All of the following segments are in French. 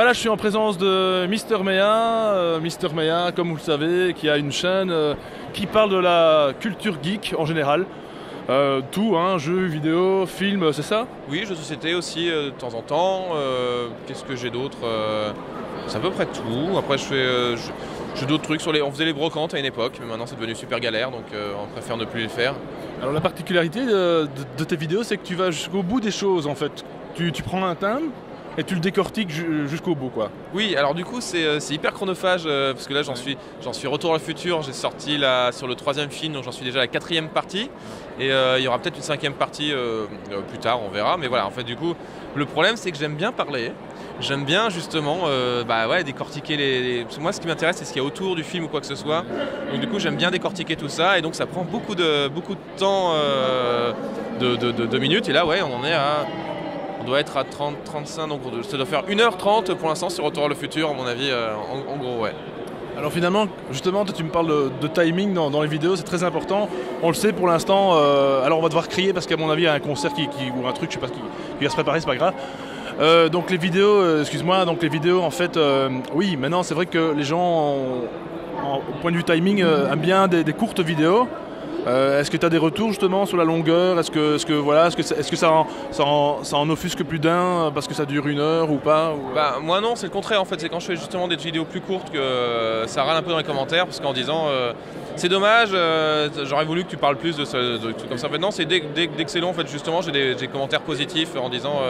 là je suis en présence de Mister Meya. Mister Meya, comme vous le savez, qui a une chaîne qui parle de la culture geek en général. Tout, hein, jeux, vidéos, films, c'est ça? Oui, jeux de société aussi de temps en temps. Qu'est-ce que j'ai d'autre c'est à peu près tout. Après, je fais d'autres trucs. On faisait les brocantes à une époque, mais maintenant c'est devenu super galère, donc on préfère ne plus les faire. Alors la particularité de tes vidéos, c'est que tu vas jusqu'au bout des choses en fait. Tu prends un thème et tu le décortiques jusqu'au bout, quoi. Oui, alors du coup c'est hyper chronophage parce que là j'en suis Retour vers le futur. J'ai sorti là sur le 3e film, donc j'en suis déjà à la 4e partie. Et il y aura peut-être une 5e partie plus tard, on verra. Mais voilà, en fait du coup, le problème c'est que j'aime bien parler. J'aime bien justement décortiquer parce que moi ce qui m'intéresse c'est ce qu'il y a autour du film ou quoi que ce soit. Donc du coup j'aime bien décortiquer tout ça et donc ça prend beaucoup de temps de minutes. Et là ouais on doit être à 30-35, donc ça doit faire 1h30 pour l'instant sur Retour vers le futur à mon avis en gros ouais. Alors finalement, justement, tu me parles de timing dans les vidéos, c'est très important. On le sait pour l'instant, alors on va devoir crier parce qu'à mon avis il y a un concert ou un truc, je sais pas, qui va se préparer, c'est pas grave. Donc les vidéos, excuse-moi, donc les vidéos en fait, oui, maintenant c'est vrai que les gens, au point de vue timing, aiment bien des courtes vidéos. Est-ce que tu as des retours justement sur la longueur? Est-ce que ça en offusque plus d'un parce que ça dure 1 heure ou pas Bah, moi non, c'est le contraire en fait. C'est quand je fais justement des vidéos plus courtes que ça râle un peu dans les commentaires parce qu'en disant c'est dommage, j'aurais voulu que tu parles plus de trucs comme ça. En fait, non, c'est dès que c'est long en fait, justement, j'ai des commentaires positifs en disant.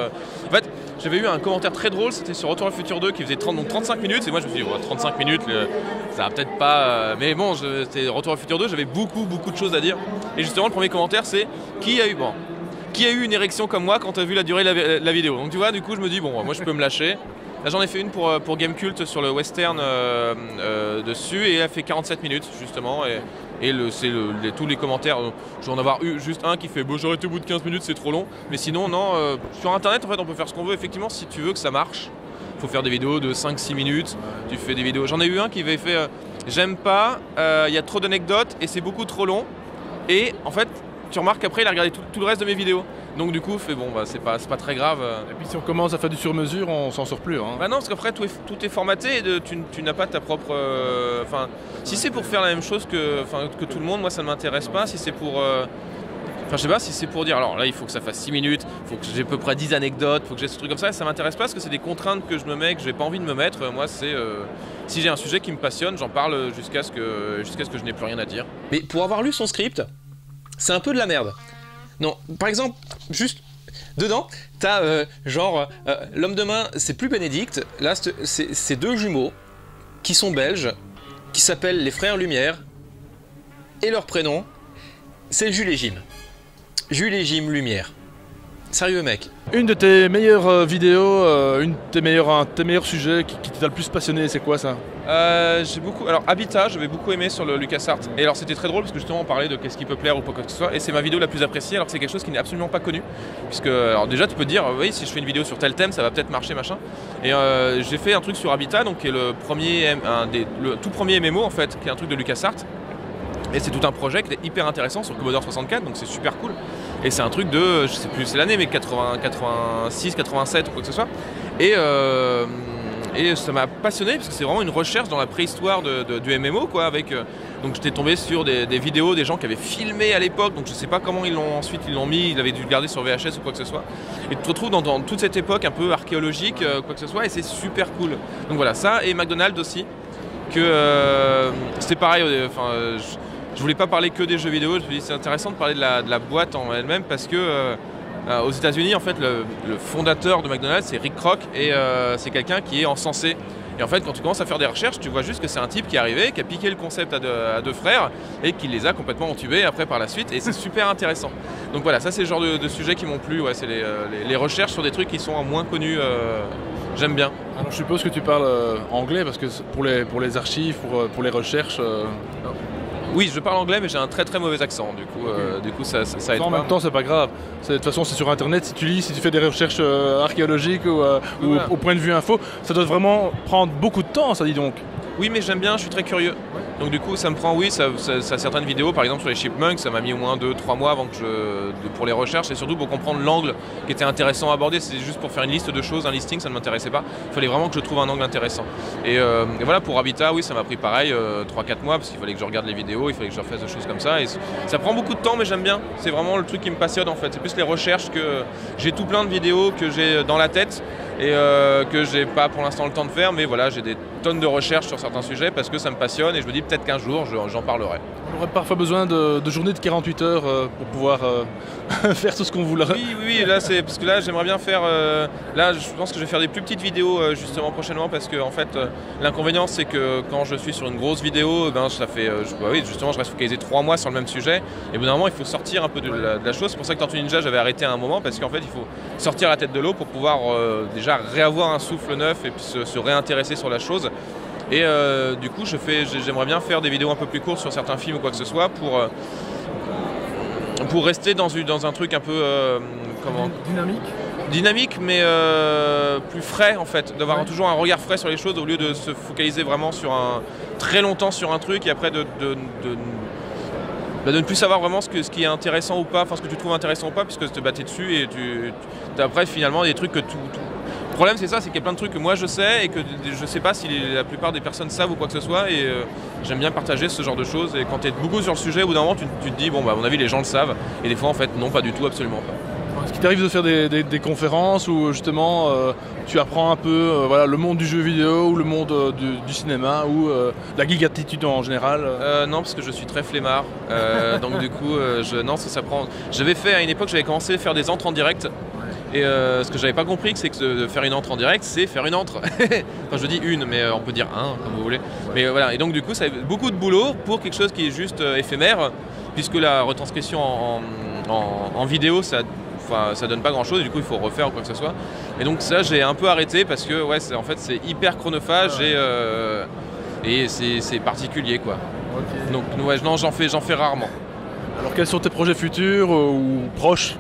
En fait, j'avais eu un commentaire très drôle, c'était sur Retour vers le futur 2 qui faisait 35 minutes et moi je me suis dit 35 minutes, ça va peut-être pas. Mais bon, c'était Retour vers le futur 2, j'avais beaucoup de choses à dire. Et justement, le premier commentaire c'est qui a eu une érection comme moi quand tu as vu la durée de la vidéo. Donc tu vois, du coup je me dis bon, moi je peux me lâcher. Là j'en ai fait une pour Gamecult sur le western dessus et elle a fait 47 minutes justement et tous les commentaires, je vais en avoir eu juste un qui fait bon j'ai arrêté au bout de 15 minutes c'est trop long, mais sinon non, sur internet en fait on peut faire ce qu'on veut. Effectivement si tu veux que ça marche, il faut faire des vidéos de 5-6 minutes, tu fais des vidéos, j'en ai eu un qui avait fait j'aime pas, il y a trop d'anecdotes et c'est beaucoup trop long et en fait tu remarques qu'après il a regardé tout le reste de mes vidéos. Donc du coup, c'est pas très grave. Et puis si on commence à faire du sur-mesure, on s'en sort plus. Hein. Bah non, parce qu'après tout est formaté et tu n'as pas ta propre... si c'est pour faire la même chose que tout le monde, moi ça ne m'intéresse pas. Si c'est pour... je sais pas, si c'est pour dire, alors là il faut que ça fasse 6 minutes, il faut que j'ai à peu près 10 anecdotes, il faut que j'ai ce truc comme ça m'intéresse pas parce que c'est des contraintes que je me mets, que j'ai pas envie de me mettre. Moi c'est... si j'ai un sujet qui me passionne, j'en parle jusqu'à ce que je n'ai plus rien à dire. Mais pour avoir lu son script, c'est un peu de la merde. Non, par exemple, juste dedans, t'as l'homme de main, c'est plus Bénédicte. Là, c'est 2 jumeaux qui sont belges, qui s'appellent les frères Lumière, et leur prénom, c'est Jules et Jim. Jules et Jim Lumière. Sérieux mec. Une de tes meilleures vidéos, un de tes meilleurs sujets qui t'a le plus passionné, c'est quoi ça? J'ai beaucoup. Alors Habitat, j'avais beaucoup aimé sur le LucasArts. Et alors c'était très drôle parce que justement on parlait de qu'est-ce qui peut plaire ou pas quoi que ce soit. Et c'est ma vidéo la plus appréciée alors que c'est quelque chose qui n'est absolument pas connu. Puisque alors déjà tu peux te dire oui si je fais une vidéo sur tel thème ça va peut-être marcher machin. Et j'ai fait un truc sur Habitat donc qui est le tout premier MMO en fait, qui est un truc de LucasArts. Et c'est tout un projet qui est hyper intéressant sur Commodore 64, donc c'est super cool. Et c'est un truc de, je sais plus c'est l'année, mais 86, 87 ou quoi que ce soit. Et ça m'a passionné parce que c'est vraiment une recherche dans la préhistoire du MMO quoi. Donc j'étais tombé sur des vidéos des gens qui avaient filmé à l'époque, donc je sais pas comment ils l'ont mis, ils avaient dû le garder sur VHS ou quoi que ce soit. Et tu te retrouves dans toute cette époque un peu archéologique, quoi que ce soit, et c'est super cool. Donc voilà, ça et McDonald's aussi, que c'était pareil, je voulais pas parler que des jeux vidéo, je me dis c'est intéressant de parler de la boîte en elle-même parce que aux États-Unis en fait le fondateur de McDonald's c'est Rick Kroc et c'est quelqu'un qui est encensé. Et en fait quand tu commences à faire des recherches tu vois juste que c'est un type qui est arrivé, qui a piqué le concept à 2 frères et qui les a complètement entubés après par la suite et c'est super intéressant. Donc voilà, ça c'est le genre de sujets qui m'ont plu, ouais, c'est les recherches sur des trucs qui sont moins connus, j'aime bien. Alors je suppose que tu parles anglais parce que pour les archives, pour les recherches... Oui, je parle anglais, mais j'ai un très très mauvais accent. Du coup, ça aide pas. En même temps, c'est pas grave. De toute façon, c'est sur Internet. Si tu lis, si tu fais des recherches archéologiques ou au point de vue info, ça doit vraiment prendre beaucoup de temps, ça dit donc. Oui, mais j'aime bien, je suis très curieux. Donc du coup, ça me prend, oui, ça certaines vidéos, par exemple sur les chipmunks, ça m'a mis au moins 2-3 mois avant que pour les recherches et surtout pour comprendre l'angle qui était intéressant à aborder. C'est juste pour faire une liste de choses, un listing, ça ne m'intéressait pas. Il fallait vraiment que je trouve un angle intéressant. Et voilà, pour Habitat, oui, ça m'a pris pareil 3-4 mois parce qu'il fallait que je regarde les vidéos, il fallait que je refasse des choses comme ça. Et ça prend beaucoup de temps, mais j'aime bien. C'est vraiment le truc qui me passionne en fait. C'est plus les recherches que j'ai tout plein de vidéos que j'ai dans la tête et que j'ai pas pour l'instant le temps de faire, mais voilà, j'ai des tonnes de recherches sur certains sujets parce que ça me passionne et je me dis peut-être qu'un jour j'en parlerai. On aurait parfois besoin de journées de 48 heures pour pouvoir faire tout ce qu'on voudrait. Oui, là c'est parce que là j'aimerais bien faire. Là, je pense que je vais faire des plus petites vidéos justement prochainement parce que en fait l'inconvénient c'est que quand je suis sur une grosse vidéo, ça fait, oui, justement je reste focalisé 3 mois sur le même sujet et au bout d'un moment il faut sortir un peu de la chose. C'est pour ça que Tortue Ninja j'avais arrêté à un moment parce qu'en fait il faut sortir la tête de l'eau pour pouvoir déjà réavoir un souffle neuf et puis se réintéresser sur la chose. Et du coup j'aimerais bien faire des vidéos un peu plus courtes sur certains films ou quoi que ce soit pour rester dans un truc un peu dynamique mais plus frais en fait, d'avoir toujours un regard frais sur les choses au lieu de se focaliser vraiment très longtemps sur un truc et après de ne plus savoir vraiment ce qui est intéressant ou pas, enfin ce que tu trouves intéressant ou pas puisque tu t'es dessus et après finalement des trucs que Le problème c'est ça, c'est qu'il y a plein de trucs que moi je sais et que je sais pas si la plupart des personnes savent ou quoi que ce soit et j'aime bien partager ce genre de choses et quand tu es beaucoup sur le sujet, au bout d'un moment tu te dis bon bah à mon avis les gens le savent et des fois en fait non, pas du tout, absolument pas. Est-ce qu'il t'arrive de faire des conférences où justement tu apprends un peu voilà, le monde du jeu vidéo ou le monde du cinéma ou la geek attitude en général Non, parce que je suis très flemmard, donc du coup non, ça prend. J'avais fait à une époque, j'avais commencé à faire des entres en direct. Et ce que j'avais pas compris, c'est que de faire une entre en direct, c'est faire une entre. Enfin, je dis une, mais on peut dire un, comme vous voulez. Mais voilà, et donc du coup, ça a beaucoup de boulot pour quelque chose qui est juste éphémère, puisque la retranscription en vidéo, ça donne pas grand chose, et du coup, il faut refaire ou quoi que ce soit. Et donc ça, j'ai un peu arrêté parce que ouais, en fait, c'est hyper chronophage et c'est particulier, quoi. Okay. Donc ouais, non, j'en fais rarement. Alors, quels sont tes projets futurs ou proches?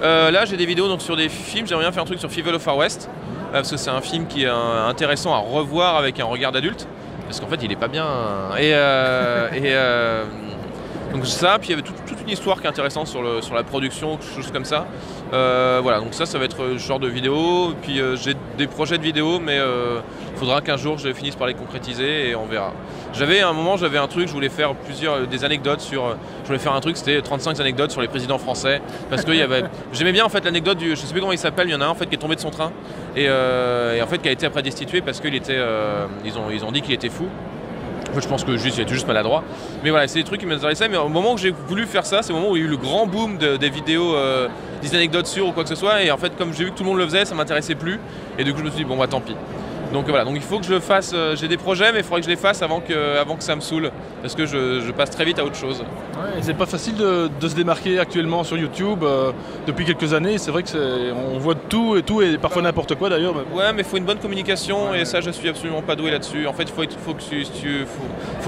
Là j'ai des vidéos donc, sur des films, j'aimerais bien faire un truc sur Fievel of Far West parce que c'est un film qui est intéressant à revoir avec un regard d'adulte parce qu'en fait il est pas bien donc ça, puis il y avait toute une histoire qui est intéressante sur la production, quelque chose comme ça. Voilà, donc ça va être ce genre de vidéo. Puis j'ai des projets de vidéos, mais il faudra qu'un jour je finisse par les concrétiser et on verra. À un moment, j'avais un truc, je voulais faire des anecdotes je voulais faire un truc, c'était 35 anecdotes sur les présidents français. Parce que j'aimais bien en fait l'anecdote je sais plus comment il s'appelle, il y en a un en fait qui est tombé de son train et en fait qui a été après destitué parce qu'ils ont dit qu'il était fou. En fait, je pense que il était juste maladroit. Mais voilà, c'est des trucs qui m'intéressaient. Mais au moment où j'ai voulu faire ça, c'est au moment où il y a eu le grand boom des vidéos, des anecdotes sur ou quoi que ce soit. Et en fait, comme j'ai vu que tout le monde le faisait, ça m'intéressait plus. Et du coup, je me suis dit, bon, bah tant pis. Donc voilà, donc il faut que je le fasse. J'ai des projets, mais il faudrait que je les fasse avant que ça me saoule. Parce que je passe très vite à autre chose. Ouais, c'est pas facile de se démarquer actuellement sur YouTube depuis quelques années. C'est vrai qu'on voit tout et parfois n'importe quoi d'ailleurs. Ouais, mais il faut une bonne communication et ça, je suis absolument pas doué là-dessus. En fait, il faut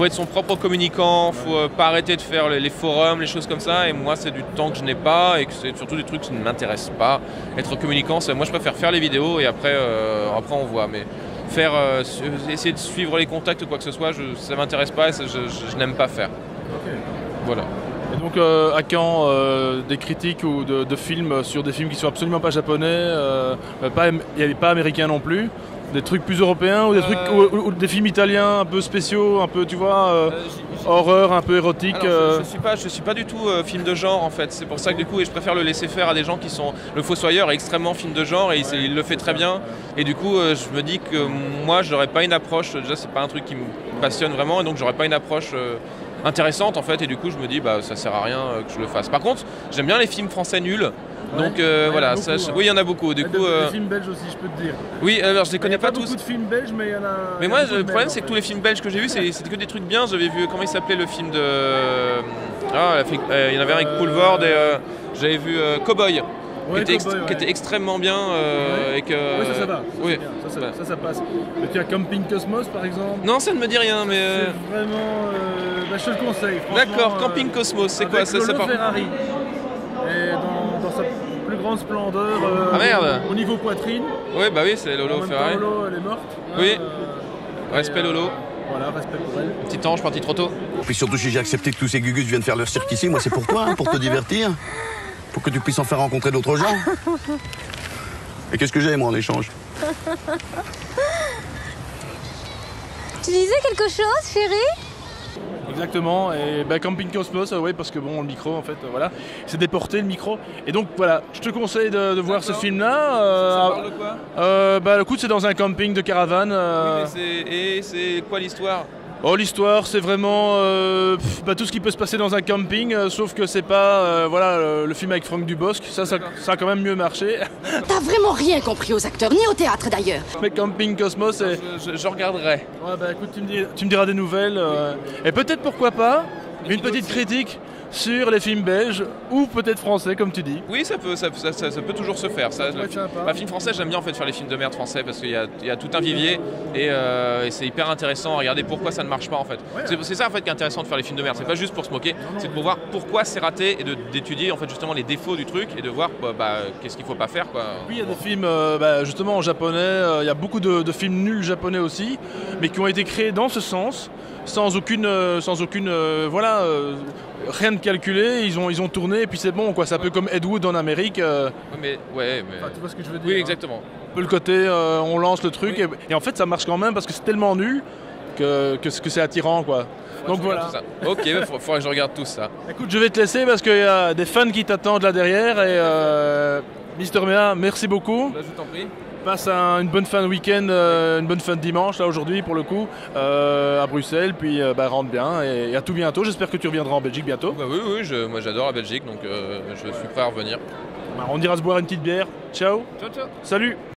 être son propre communicant, faut pas arrêter de faire les forums, les choses comme ça. Et moi, c'est du temps que je n'ai pas et que c'est surtout des trucs qui ne m'intéressent pas. Être communicant, moi, je préfère faire les vidéos et après on voit. Mais essayer de suivre les contacts ou quoi que ce soit, ça m'intéresse pas et je n'aime pas faire. Okay. Voilà. Et donc à quand des critiques ou de films sur des films qui sont absolument pas japonais, pas américains non plus, des trucs plus européens ou des trucs ou des films italiens un peu spéciaux, un peu tu vois horreur, un peu érotique. Alors, je suis pas du tout film de genre en fait. C'est pour ça que du coup je préfère le laisser faire à des gens qui sont. Le Fossoyeur est extrêmement film de genre et il le fait très bien. Et du coup je me dis que moi j'aurais pas une approche. Déjà c'est pas un truc qui me passionne vraiment et donc j'aurais pas une approche intéressante en fait. Et du coup je me dis bah ça sert à rien que je le fasse. Par contre j'aime bien les films français nuls. Donc voilà, beaucoup, oui il y en a beaucoup. Du coup, des films belges aussi, je peux te dire. Oui, alors je les connais pas tous. Il y a beaucoup de films belges, mais il y en a. Mais moi, le problème c'est que tous les films belges que j'ai vus, c'était que des trucs bien. J'avais vu comment il s'appelait le film de. Il y en avait un avec Poulvord et j'avais vu Cowboy. Ouais, qui était extrêmement bien. Et que, oui, ça va. Oui. Ça passe. Mais tu as Camping Cosmos par exemple. Non, ça ne me dit rien, mais. C'est vraiment. Je te le conseille. D'accord, Camping Cosmos, c'est quoi ça Ferrari. Et dans sa plus grande splendeur au niveau poitrine. Oui, bah oui, c'est Lolo Ferrari. Lolo, elle est morte. Oui. Respect Lolo. Voilà, respect pour elle. Petit ange parti trop tôt. Puis surtout si j'ai accepté que tous ces gugus viennent faire leur cirque ici, moi c'est pour toi, hein, pour te divertir. Pour que tu puisses en faire rencontrer d'autres gens. Et qu'est-ce que j'ai moi en échange? Tu disais quelque chose, chérie? Exactement, et Camping Cosmos, oui, parce que bon, le micro, en fait, voilà, c'est déporté le micro. Et donc voilà, je te conseille de voir ce film-là. Ça parle de quoi? Le coup, c'est dans un camping de caravane. Et c'est quoi l'histoire? Oh, l'histoire, c'est vraiment tout ce qui peut se passer dans un camping, sauf que c'est pas le film avec Franck Dubosc. Ça a quand même mieux marché. T'as vraiment rien compris aux acteurs, ni au théâtre d'ailleurs. Mais Camping Cosmos, c'est... Je regarderai. Ouais, écoute, tu me diras des nouvelles. Et peut-être, pourquoi pas, une petite critique sur les films belges ou peut-être français, comme tu dis. Oui, ça peut toujours se faire. Film français, j'aime bien en fait faire les films de merde français parce qu'il y a tout un vivier et c'est hyper intéressant à regarder pourquoi ça ne marche pas en fait. Ouais. C'est ça en fait qui est intéressant de faire les films de merde. C'est pas juste pour se moquer, c'est pour voir pourquoi c'est raté et d'étudier en fait justement les défauts du truc et de voir qu'est-ce qu'il faut pas faire quoi. Oui, il y a des films justement en japonais. Il y a beaucoup de films nuls japonais aussi, mais qui ont été créés dans ce sens, sans aucune rien de calculé, ils ont tourné et puis c'est bon quoi, c'est un peu comme Ed Wood en Amérique. Mais Enfin, tu vois ce que je veux dire? Oui, exactement. Un peu le côté on lance le truc et en fait ça marche quand même parce que c'est tellement nul que c'est attirant quoi. Donc voilà. Tout ça. Ok, faudrait que je regarde tout ça. Écoute, je vais te laisser parce qu'il y a des fans qui t'attendent là derrière et Mister Mea, merci beaucoup. Là, je t'en prie. Passe une bonne fin de week-end, une bonne fin de dimanche, là aujourd'hui pour le coup, à Bruxelles, puis rentre bien et à tout bientôt. J'espère que tu reviendras en Belgique bientôt. Oui, moi j'adore la Belgique, donc je suis prêt à revenir. On ira se boire une petite bière. Ciao. Ciao, ciao. Salut.